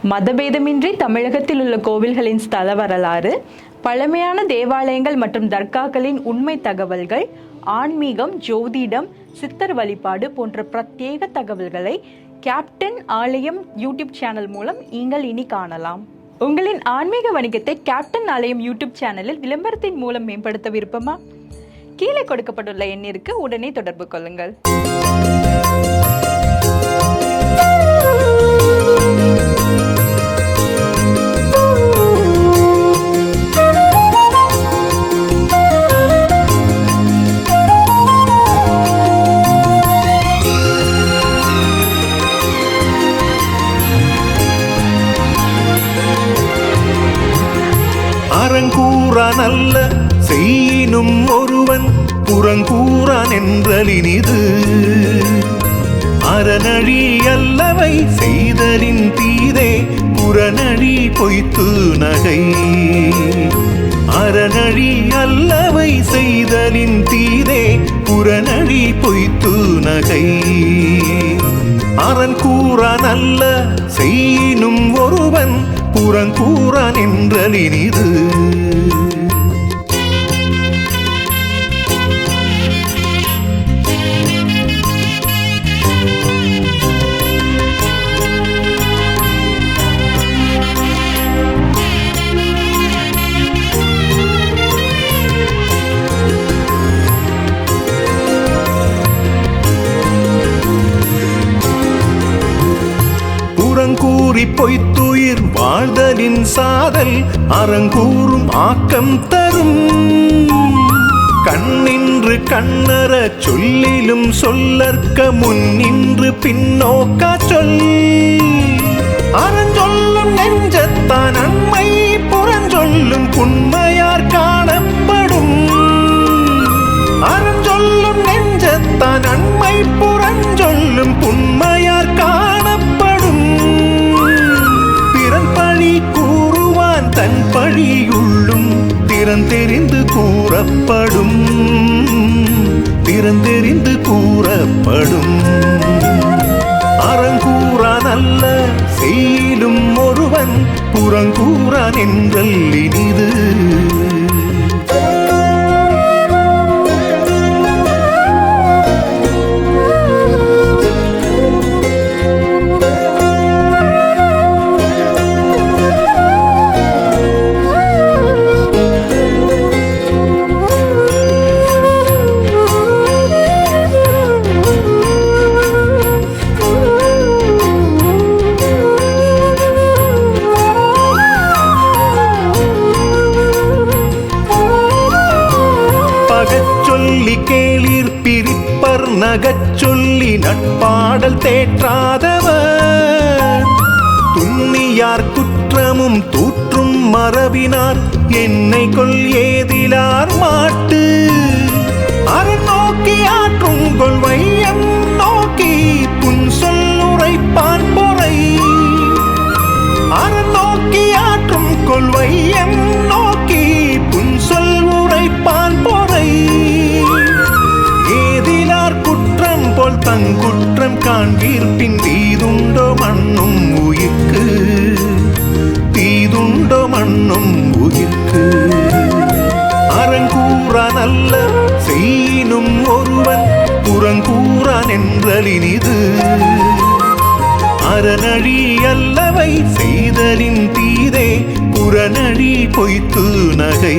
மதபேதமின்றி தமிழகத்தில் உள்ள கோவில்களின் ஸ்தல வரலாறு, பழமையான தேவாலயங்கள் மற்றும் தர்காக்களின் உண்மை தகவல்கள், ஆன்மீகம், ஜோதிடம், சித்தர் வழிபாடு போன்ற பிரத்யேக தகவல்களை கேப்டன் ஆலயம் யூடியூப் சேனல் மூலம் நீங்கள் இனி காணலாம். உங்களின் ஆன்மீக வணிகத்தை கேப்டன் ஆலயம் யூடியூப் சேனலில் விளம்பரத்தின் மூலம் மேம்படுத்த விருப்பமா? கீழே கொடுக்கப்பட்டுள்ள எண்ணிற்கு உடனே தொடர்பு கொள்ளுங்கள். அறங்கூறான் அல்ல செய்யினும் ஒருவன் புறங்கூறான் என்றலினிது. அறநழி அல்லவை செய்தலின் தீதே புறநழி பொய்த்து நகை. அறநழி அல்லவை செய்தலின் தீதே புறநழி பொய்த்து நகை. அறங்கூறான் அல்ல செய்யினும் ஒருவன் புறங்கூறான் என்றலினிது. புறங்கூறி பொய்த்துயிர் வாழ்தலின் சாதல் அறங்கூறும் ஆக்கம் தரும். கண்ணின்று கண்ணற சொல்லிலும் சொல்லற்க முன்னின்று பின்னோக்கா சொல். அறஞ்சொல்லும் நெஞ்சத்தான் நன்மை புறஞ்சொல்லும் புண்மையார் காணப்படும். அறஞ்சொல்லும் நெஞ்சத்தான் நன்மை புறஞ்சொல்லும் புண்மையார் காணப்படும். பிறன் பழி கூறுவான் தன் பழியுள்ளும் திறந்தெறிந்து கூறப்படும். திறந்தெறிந்து கூறப்படும். அறங்கூறான் அல்ல செய்யிலும் ஒருவன் புறங்கூறான் என்றல்லினிது. கேளீர் பிரிப்பர் நகச்சொல்லி நட்பாடல் தேற்றாதவர். துன்னியார் குற்றமும் தூற்றும் மரபினார் என்னை கொல் ஏதிலார் மாட்டு. அரண் நோக்கி ஆற்றும் கொள் வையம் நோக்கி புன் சொல்லுரைப்பான் பொறை. அரண் நோக்கி ஆற்றும் கொள் வையம் நோக்கி புன் சொல் உரைப்பான் பொறை. குற்றம் போல் தங்குற்றம் காண்பீர்பின் தீதுண்டோ மண்ணும் உயிர்க்கு. தீதுண்டோ மண்ணும் உயிர்க்கு. அறங்கூறான் அல்ல செய்யினும் ஒருவன் புறங்கூறான் என்றலினிது. அறநழி அல்லவை செய்தலின் தீதே புறநழி பொய்த்து நகை.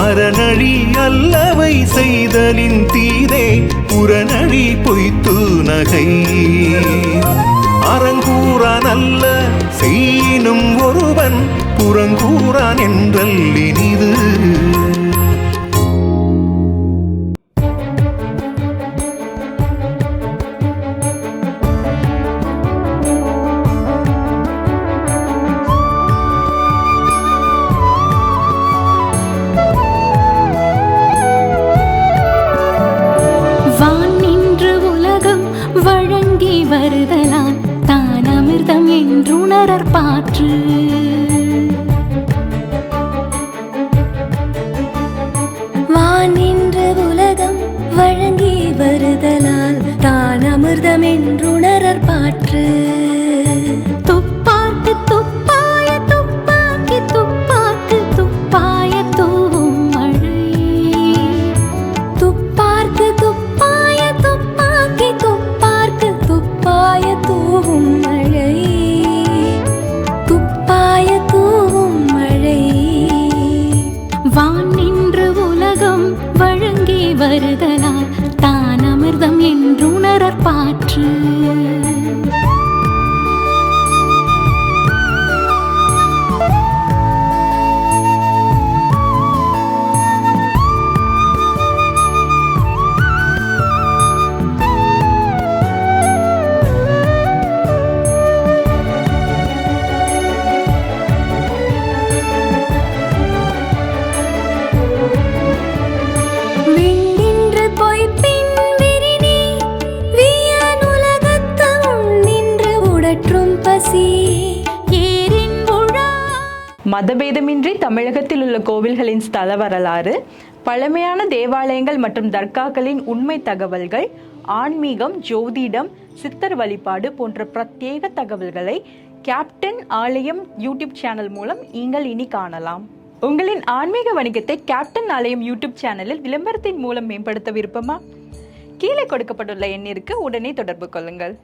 அறநழி அல்லவை செய்தலின் தீதே புறநழி பொய்த்து நகை. அறங்கூறான் அல்ல செய்யினும் ஒருவன் புறங்கூறான் என்றல்லினிது. வருதலான் தான் அமிர்தம் என்றுணரற் பாற்று. வான் நின்று உலகம் வழங்கி வருதலால் தான் அமிர்தம் என்றுணரற் பாற்று. மதபேதமின்றி தமிழகத்தில் உள்ள கோவில்களின் ஸ்தல வரலாறு, பழமையான தேவாலயங்கள் மற்றும் தர்காக்களின் உண்மை தகவல்கள், ஆன்மீகம், ஜோதிடம், சித்தர் வழிபாடு போன்ற பிரத்யேக தகவல்களை கேப்டன் ஆலயம் யூடியூப் சேனல் மூலம் நீங்கள் இனி காணலாம். உங்களின் ஆன்மீக வணிகத்தை கேப்டன் ஆலயம் யூடியூப் சேனலில் விளம்பரத்தின் மூலம் மேம்படுத்த விருப்பமா? கீழே கொடுக்கப்பட்டுள்ள எண்ணிற்கு உடனே தொடர்பு கொள்ளுங்கள்.